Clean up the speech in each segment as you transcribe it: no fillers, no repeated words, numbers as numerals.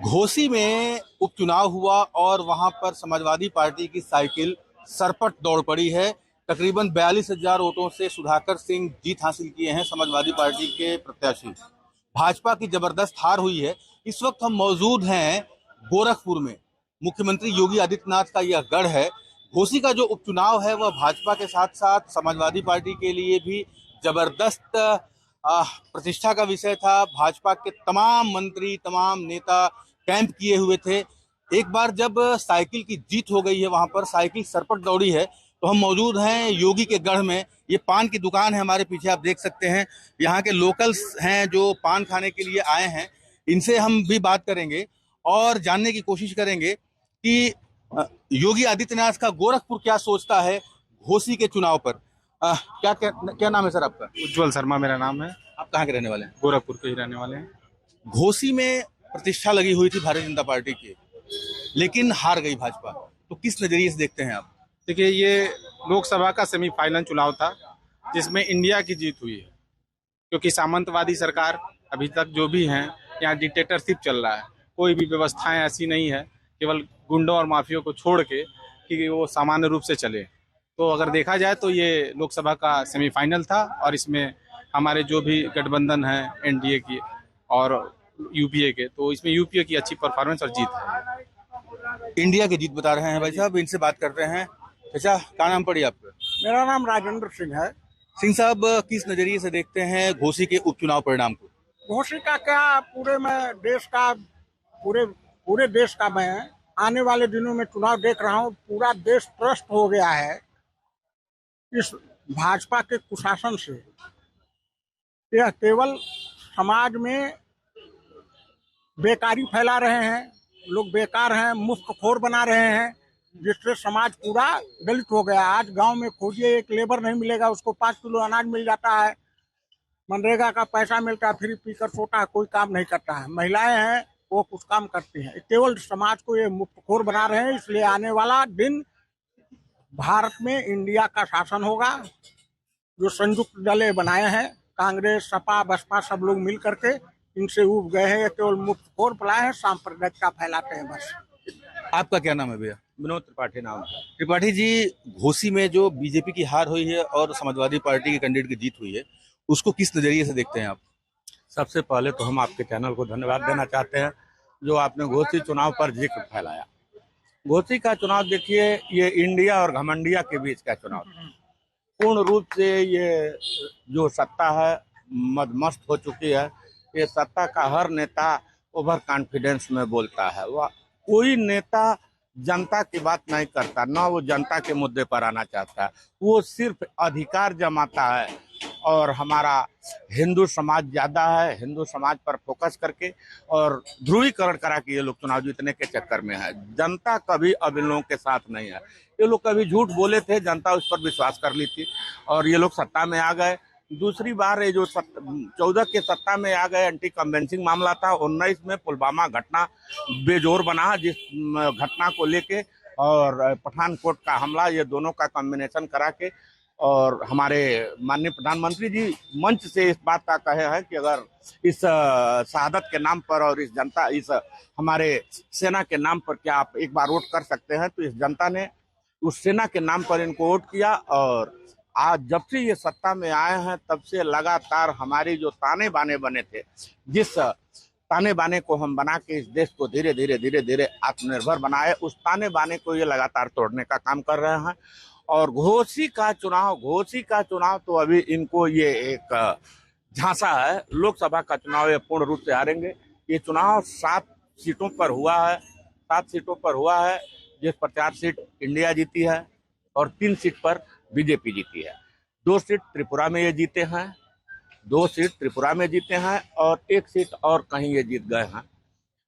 घोसी में उपचुनाव हुआ और वहां पर समाजवादी पार्टी की साइकिल सरपट दौड़ पड़ी है। तकरीबन 42,000 वोटों से सुधाकर सिंह जीत हासिल किए हैं समाजवादी पार्टी के प्रत्याशी। भाजपा की जबरदस्त हार हुई है। इस वक्त हम मौजूद हैं गोरखपुर में। मुख्यमंत्री योगी आदित्यनाथ का यह गढ़ है। घोसी का जो उपचुनाव है वह भाजपा के साथ साथ समाजवादी पार्टी के लिए भी जबरदस्त प्रतिष्ठा का विषय था। भाजपा के तमाम मंत्री, तमाम नेता कैंप किए हुए थे। एक बार जब साइकिल की जीत हो गई है, वहां पर साइकिल सरपट दौड़ी है, तो हम मौजूद हैं योगी के गढ़ में। ये पान की दुकान है हमारे पीछे, आप देख सकते हैं। यहाँ के लोकल्स हैं जो पान खाने के लिए आए हैं। इनसे हम भी बात करेंगे और जानने की कोशिश करेंगे कि योगी आदित्यनाथ का गोरखपुर क्या सोचता है घोसी के चुनाव पर। क्या नाम है सर आपका? उज्जवल शर्मा मेरा नाम है। आप कहाँ के रहने वाले हैं? गोरखपुर के ही रहने वाले हैं। घोसी में प्रतिष्ठा लगी हुई थी भारतीय जनता पार्टी की, लेकिन हार गई भाजपा। तो किस नजरिए से देखते हैं आप? देखिए, ये लोकसभा का सेमीफाइनल चुनाव था जिसमें इंडिया की जीत हुई है, क्योंकि सामंतवादी सरकार अभी तक जो भी हैं, यहाँ डिक्टेटरशिप चल रहा है। कोई भी व्यवस्थाएं ऐसी नहीं है, केवल गुंडों और माफियों को छोड़ के, कि वो सामान्य रूप से चले। तो अगर देखा जाए तो ये लोकसभा का सेमीफाइनल था और इसमें हमारे जो भी गठबंधन है एनडीए की और यूपीए के, तो इसमें यूपीए की अच्छी परफॉर्मेंस और जीत है। इंडिया की जीत बता रहे हैं भाई साहब। इनसे बात करते हैं। चाचा, क्या नाम पड़ी आपका? मेरा नाम राजेंद्र सिंह है। सिंह साहब, किस नजरिए से देखते हैं घोसी के उपचुनाव परिणाम को? घोसी का क्या, पूरे देश का मैं आने वाले दिनों में चुनाव देख रहा हूँ। पूरा देश त्रस्त हो गया है इस भाजपा के कुशासन से। यह केवल समाज में बेकारी फैला रहे हैं, लोग बेकार हैं, मुफ्तखोर बना रहे हैं, जिससे समाज पूरा दलित हो गया। आज गांव में खोजिए, एक लेबर नहीं मिलेगा, उसको 5 किलो अनाज मिल जाता है, मनरेगा का पैसा मिलता है, फिर पीकर सोता है, कोई काम नहीं करता है। महिलाएं हैं वो कुछ काम करती हैं। केवल समाज को ये मुफ्तखोर बना रहे हैं। इसलिए आने वाला दिन भारत में इंडिया का शासन होगा। जो संयुक्त दलें बनाए हैं, कांग्रेस, सपा, बसपा, सब लोग मिल करके इनसे उब गए हैं। केवल मुफ्तखोर फैलाए हैं, सांप्रदायिकता फैलाते हैं बस। आपका क्या नाम है भैया? विनोद त्रिपाठी नाम। त्रिपाठी जी, घोसी में जो बीजेपी की हार हुई है और समाजवादी पार्टी के कैंडिडेट की जीत हुई है, उसको किस नजरिए से देखते हैं आप? सबसे पहले तो हम आपके चैनल को धन्यवाद देना चाहते हैं जो आपने घोसी चुनाव पर जिक्र फैलाया। घोसी का चुनाव देखिए, ये इंडिया और घमंडिया के बीच का चुनाव था। पूर्ण रूप से ये जो सत्ता है मदमस्त हो चुकी है। ये सत्ता का हर नेता ओवर कॉन्फिडेंस में बोलता है। वह कोई नेता जनता की बात नहीं करता, ना वो जनता के मुद्दे पर आना चाहता है। वो सिर्फ अधिकार जमाता है। और हमारा हिंदू समाज ज्यादा है, हिंदू समाज पर फोकस करके और ध्रुवीकरण करा के ये लोग चुनाव जीतने के चक्कर में है। जनता कभी अब इन लोगों के साथ नहीं है। ये लोग कभी झूठ बोले थे, जनता उस पर विश्वास कर ली थी और ये लोग सत्ता में आ गए। दूसरी बार ये जो 14 के सत्ता में आ गए, एंटी कन्वेंसिंग मामला था। 19 में पुलवामा घटना बेजोर बना, जिस घटना को लेके, और पठानकोट का हमला, ये दोनों का कॉम्बिनेशन करा के, और हमारे माननीय प्रधानमंत्री जी मंच से इस बात का कहे हैं कि अगर इस शहादत के नाम पर और इस हमारे सेना के नाम पर क्या आप एक बार वोट कर सकते हैं, तो इस जनता ने उस सेना के नाम पर इनको वोट किया। और आज जब से ये सत्ता में आए हैं तब से लगातार हमारी जो ताने बाने बने थे, जिस ताने बाने को हम बना के इस देश को धीरे धीरे आत्मनिर्भर बनाए, उस ताने बाने को ये लगातार तोड़ने का काम कर रहे हैं। और घोसी का चुनाव तो अभी इनको ये एक झांसा है। लोकसभा का चुनाव ये पूर्ण रूप से हारेंगे। ये चुनाव 7 सीटों पर हुआ है, 7 सीटों पर हुआ है, जिस पर 4 सीट इंडिया जीती है और 3 सीट पर बीजेपी जीती है। 2 सीट त्रिपुरा में ये जीते हैं, 2 सीट त्रिपुरा में जीते हैं और 1 सीट और कहीं ये जीत गए हैं।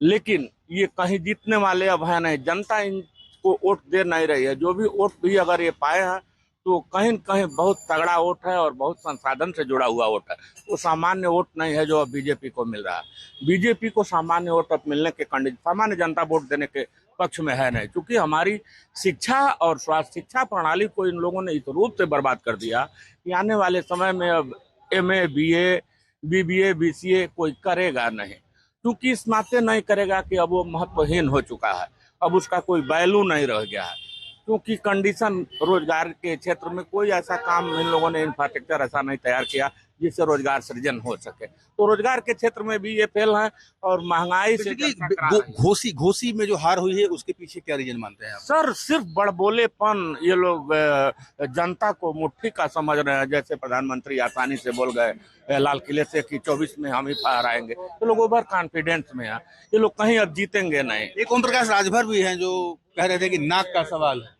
लेकिन ये कहीं जीतने वाले अब है नहीं। जनता इनको वोट दे नहीं रही है। जो भी वोट भी अगर ये पाए हैं तो कहीं न कहीं बहुत तगड़ा वोट है और बहुत संसाधन से जुड़ा हुआ वोट है। वो सामान्य वोट नहीं है जो अब बीजेपी को मिल रहा है। बीजेपी को सामान्य वोट अब मिलने के सामान्य जनता वोट देने के पक्ष में है नहीं, क्योंकि हमारी शिक्षा और स्वास्थ्य शिक्षा प्रणाली को इन लोगों ने इस रूप से बर्बाद कर दिया कि आने वाले समय में अब MA, BA, BBA, BCA कोई करेगा नहीं। क्योंकि इस नाते नहीं करेगा कि अब वो महत्वहीन हो चुका है, अब उसका कोई वैल्यू नहीं रह गया है। क्योंकि कंडीशन रोजगार के क्षेत्र में कोई ऐसा काम इन लोगों ने इंफ्रास्ट्रक्चर ऐसा नहीं तैयार किया जिससे रोजगार सृजन हो सके। तो रोजगार के क्षेत्र में भी ये फेल है और महंगाई से घोसी में जो हार हुई है उसके पीछे क्या रीजन मानते हैं आप? सर सिर्फ बड़बोलेपन, ये लोग जनता को मुट्ठी का समझ रहे हैं। जैसे प्रधानमंत्री आसानी से बोल गए लाल किले से कि 24 में हम ही पार आएंगे, तो लोग ओवर कॉन्फिडेंस में है, ये लोग कहीं अब जीतेंगे नहीं। एक ओम प्रकाश राजभर भी हैं जो कह रहे थे कि नाक का सवाल है।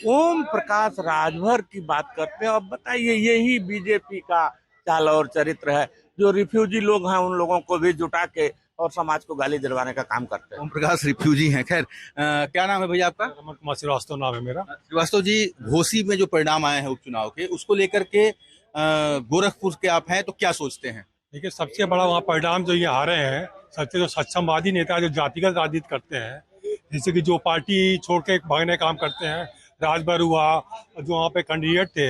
ओम प्रकाश राजभर की बात करते हैं। अब बताइए, यही बीजेपी का चाल और चरित्र है, जो रिफ्यूजी लोग हैं उन लोगों को भी जुटा के और समाज को गाली दिलवाने का काम करते हैं। ओम प्रकाश रिफ्यूजी हैं। खैर क्या नाम है भैया आपका? रमन कुमार श्रीवास्तव नाम है मेरा। श्रीवास्तव जी, घोसी में जो परिणाम आए हैं उपचुनाव के, उसको लेकर के गोरखपुर के आप हैं तो क्या सोचते हैं? देखिए, सबसे बड़ा वहाँ परिणाम जो ये हारे हैं, सबसे जो सक्षमवादी नेता जो जातिगत राजनीति करते हैं, जैसे कि जो पार्टी छोड़ के भागने का काम करते हैं, राजभर हुआ, जो वहाँ पे कैंडिडेट थे,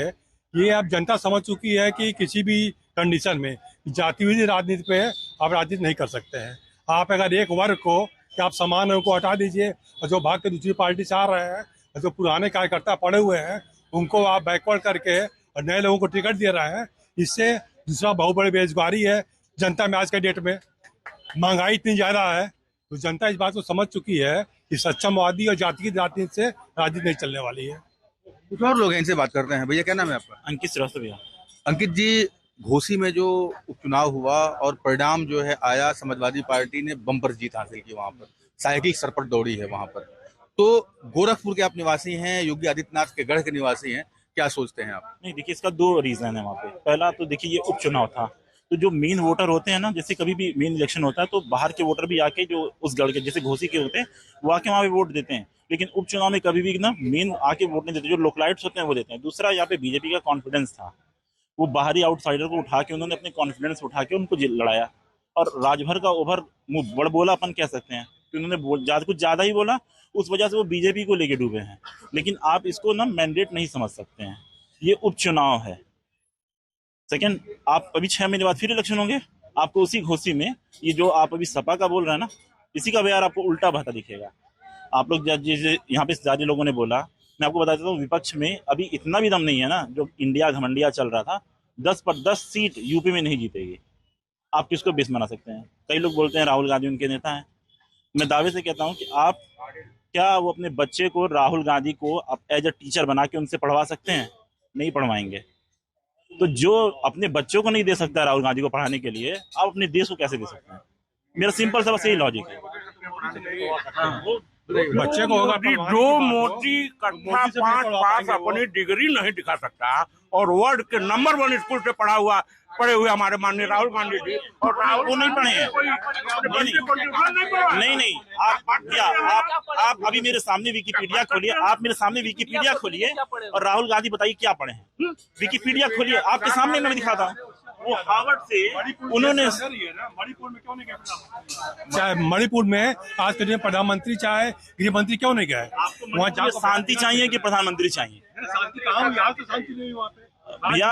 ये अब जनता समझ चुकी है कि किसी भी कंडीशन में जातिवादी राजनीति पे आप राजनीति नहीं कर सकते हैं। आप अगर एक वर्ग को कि आप समान को हटा दीजिए और जो भाग के दूसरी पार्टी से आ रहे हैं और जो पुराने कार्यकर्ता पड़े हुए हैं उनको आप बैकवर्ड करके और नए लोगों को टिकट दे रहे हैं, इससे दूसरा बहुत बड़ी बेरोजगारी है जनता में। आज के डेट में महंगाई इतनी ज्यादा है, तो जनता इस बात को समझ चुकी है कि सक्षमवादी और जाति राजनीति से राजनीति नहीं चलने वाली है। कुछ और लोग हैं, इनसे बात करते हैं। भैया क्या नाम है आपका? अंकित श्रीवास्तव भैया। अंकित जी, घोसी में जो उपचुनाव हुआ और परिणाम जो है आया, समाजवादी पार्टी ने बम्पर जीत हासिल की, वहां पर साइकिल सरपट दौड़ी है वहां पर। तो गोरखपुर के आप निवासी हैं, योगी आदित्यनाथ के गढ़ के निवासी हैं, क्या सोचते हैं आप? नहीं, देखिए, इसका दो रीजन है वहाँ पे। पहला तो देखिए, ये उपचुनाव था, तो जो मेन वोटर होते हैं ना, जैसे कभी भी मेन इलेक्शन होता है तो बाहर के वोटर भी आके जो उस गढ़ के जैसे घोसी के होते हैं वो आके वहाँ पे वोट देते हैं। लेकिन उपचुनाव में कभी भी ना मेन आके वोट नहीं देते, जो लोकलाइट्स होते हैं वो देते हैं। दूसरा, यहाँ पे बीजेपी का कॉन्फिडेंस था, वो बाहरी आउटसाइडर को उठा के उन्होंने अपने कॉन्फिडेंस उठा के उनको लड़ाया। और राजभर का ओवर बड़बोलापन कह सकते हैं कि उन्होंने कुछ ज्यादा ही बोला, उस वजह से वो बीजेपी को लेके डूबे हैं। लेकिन आप इसको ना मैंडेट नहीं समझ सकते हैं, ये उपचुनाव है। सेकंड, आप अभी 6 महीने बाद फिर इलेक्शन होंगे, आपको उसी घोसी में ये जो आप अभी सपा का बोल रहे हैं ना, इसी का बयार आपको उल्टा बहता दिखेगा। आप लोग जैसे यहाँ पे ज्यादा लोगों ने बोला, मैं आपको बता देता हूँ, विपक्ष में अभी इतना भी दम नहीं है ना, जो इंडिया घमंडिया चल रहा था, 10 पर 10 सीट यूपी में नहीं जीतेगी। आप किसको बेस बना सकते हैं? कई लोग बोलते हैं राहुल गांधी उनके नेता हैं। मैं दावे से कहता हूँ कि आप क्या वो अपने बच्चे को राहुल गांधी को एज ए टीचर बना के उनसे पढ़वा सकते हैं? नहीं पढ़वाएंगे। तो जो अपने बच्चों को नहीं दे सकता राहुल गांधी को पढ़ाने के लिए, आप अपने देश को कैसे दे सकते हैं? मेरा सिंपल सा बस यही लॉजिक है। बच्चे को होगा जो मोदी कक्षा 5 पास अपनी डिग्री नहीं दिखा सकता और वर्ल्ड के नंबर 1 स्कूल से पढ़े हुए हमारे माननीय राहुल गांधी जी, और राहुल वो नहीं पढ़े हैं। नहीं, आप अभी मेरे सामने विकिपीडिया खोलिए, आप मेरे सामने विकिपीडिया खोलिए और राहुल गांधी बताइए क्या पढ़े हैं। विकिपीडिया खोलिए, आपके सामने मैं दिखाता हूँ। वो हार्वर्ड से उन्होंने, मणिपुर में क्यों नहीं गए? चाहे मणिपुर में आज के दिन प्रधानमंत्री चाहे गृह मंत्री क्यों नहीं गए? वहाँ शांति चाहिए कि प्रधानमंत्री चाहिए? शांति कहाँ? यहाँ तो शांति नहीं वहाँ पे भैया।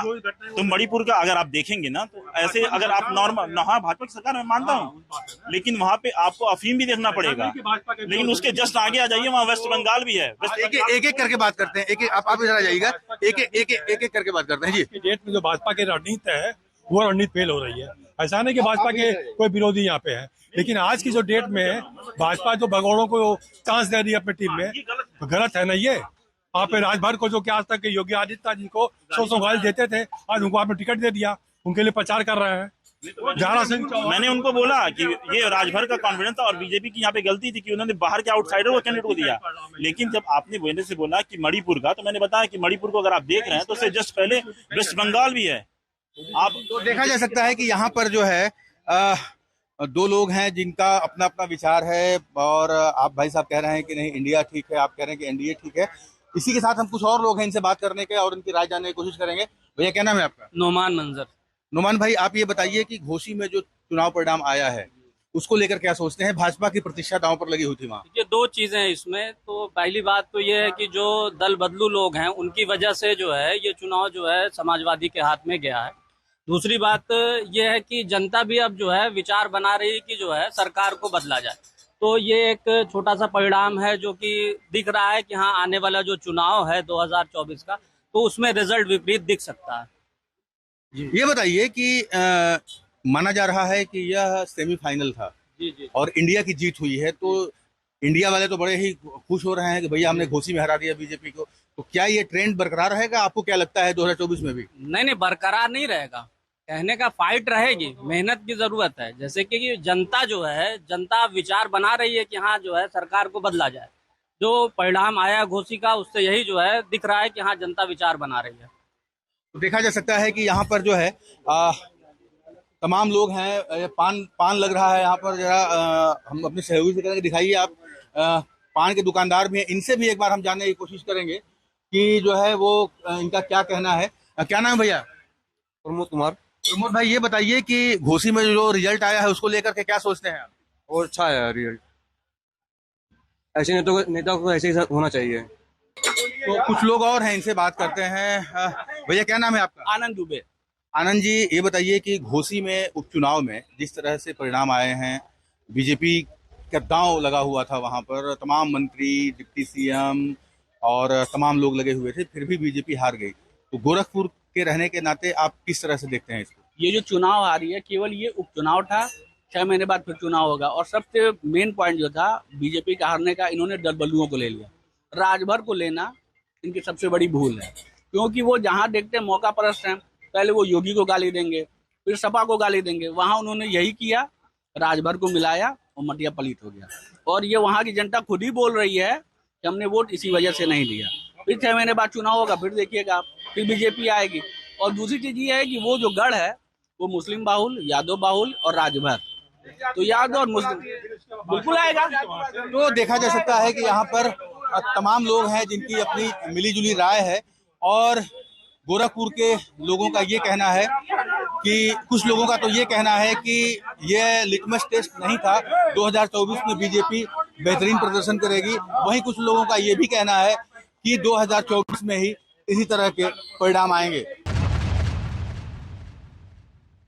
तो मणिपुर का अगर आप देखेंगे ना, तो ऐसे अगर आप नॉर्मल, हाँ भाजपा की सरकार मैं मानता हूँ, लेकिन वहाँ पे आपको अफीम भी देखना पड़ेगा। लेकिन उसके जस्ट आगे आ जाइए, वहाँ वेस्ट बंगाल भी है। एक करके बात करते हैं, आप इधर आ जाइएगा, एक करके बात करते हैं जी। डेट में जो भाजपा की रणनीति है वो रणनीति फेल हो रही है। ऐसा नहीं कि भाजपा के कोई विरोधी यहाँ पे है, लेकिन आज की जो डेट में भाजपा जो भगोड़ों को चांस दे रही है अपनी टीम में, तो गलत है ना ये। आप राजभर को जो कि आज तक योगी आदित्यनाथ जी को 100 गाली देते थे, आज उनको आपने टिकट दे दिया, उनके लिए प्रचार कर रहे हैं। मैंने उनको बोला कि ये राजभर का कॉन्फिडेंस था और बीजेपी की यहाँ पे गलती थी कि उन्होंने बाहर के आउटसाइडर को कैंडिडेट को दिया। लेकिन जब आपने बोलने से बोला कि मणिपुर का, तो मैंने बताया कि मणिपुर को अगर आप देख रहे हैं तो उससे जस्ट पहले वेस्ट बंगाल भी है। आप तो देखा जा सकता है कि यहाँ पर जो है 2 लोग हैं जिनका अपना अपना विचार है, और आप भाई साहब कह रहे हैं कि नहीं इंडिया ठीक है, आप कह रहे हैं कि एनडीए ठीक है। इसी के साथ हम कुछ और लोग हैं, इनसे बात करने के और इनकी राय जानने की कोशिश करेंगे। भैया क्या नाम है आपका? नोमान मंजर। नोमान भाई, आप ये बताइए कि घोसी में जो चुनाव परिणाम आया है उसको लेकर क्या सोचते हैं? भाजपा की प्रतिष्ठा दांव पर लगी हुई थी वहाँ। ये 2 चीजें हैं इसमें। तो पहली बात तो ये है कि जो दल बदलू लोग हैं उनकी वजह से जो है ये चुनाव जो है समाजवादी के हाथ में गया है। दूसरी बात ये है कि जनता भी अब जो है विचार बना रही है कि जो है सरकार को बदला जाए। तो ये एक छोटा सा परिणाम है जो कि दिख रहा है कि हाँ, आने वाला जो चुनाव है 2024 का, तो उसमें रिजल्ट विपरीत दिख सकता है। ये बताइए कि माना जा रहा है कि यह सेमीफाइनल था जी जी। और इंडिया की जीत हुई है, तो इंडिया वाले तो बड़े ही खुश हो रहे हैं कि भैया हमने घोसी में हरा दिया बीजेपी को। तो क्या ये ट्रेंड बरकरार रहेगा? आपको क्या लगता है 2024 में भी? नहीं, बरकरार नहीं रहेगा। कहने का फाइट रहेगी, मेहनत की जरूरत है। जैसे कि जनता जो है, जनता विचार बना रही है कि हाँ जो है सरकार को बदला जाए। जो परिणाम आया घोसी का, उससे यही जो है दिख रहा है कि हाँ जनता विचार बना रही है। तो देखा जा सकता है कि यहाँ पर जो है तमाम लोग हैं। पान लग रहा है यहाँ पर। जरा हम अपने सहयोगी से करेंगे, दिखाइए आप। पान के दुकानदार भी हैं, इनसे भी एक बार हम जानने की कोशिश करेंगे कि जो है वो इनका क्या कहना है। क्या नाम है भैया? प्रमोद कुमार। प्रमोद भाई, ये बताइए कि घोसी में जो रिजल्ट आया है उसको लेकर के क्या सोचते हैं आप? और अच्छा है रिजल्ट। ऐसे नेता को ऐसे ही होना चाहिए। तो कुछ लोग और हैं, इनसे बात करते हैं। भैया क्या नाम है आपका? आनंद दुबे। आनंद जी, ये बताइए कि घोसी में उपचुनाव में जिस तरह से परिणाम आए हैं, बीजेपी का दांव लगा हुआ था, वहां पर तमाम मंत्री, डिप्टी सीएम और तमाम लोग लगे हुए थे, फिर भी बीजेपी हार गई। तो गोरखपुर के रहने के नाते आप किस तरह से देखते हैं इसको? ये जो चुनाव आ रही है, केवल ये उपचुनाव था। 6 महीने बाद फिर चुनाव होगा। और सबसे मेन पॉइंट जो था बीजेपी का हारने का, इन्होंने दलबलुओं को ले लिया। राजभर को लेना इनकी सबसे बड़ी भूल है, क्योंकि वो जहां देखते हैं मौका परस्त हैं। पहले वो योगी को गाली देंगे, फिर सपा को गाली देंगे। वहां उन्होंने यही किया, राजभर को मिलाया और मटिया पलीत हो गया। और ये वहां की जनता खुद ही बोल रही है कि हमने वोट इसी वजह से नहीं दिया। फिर 6 महीने बाद चुनाव होगा, फिर देखिएगा आप, फिर बीजेपी आएगी। और दूसरी चीज ये है कि वो जो गढ़ है वो मुस्लिम बाहुल, यादव बाहुल और राजभर, तो यादव और मुस्लिम बिल्कुल आएगा। तो देखा जा सकता है कि यहाँ पर तमाम लोग हैं जिनकी अपनी मिलीजुली राय है। और गोरखपुर के लोगों का ये कहना है कि कुछ लोगों का तो ये कहना है कि ये लिटमस टेस्ट नहीं था, 2024 में बीजेपी बेहतरीन प्रदर्शन करेगी। वहीं कुछ लोगों का ये भी कहना है कि 2024 में ही इसी तरह के परिणाम आएंगे।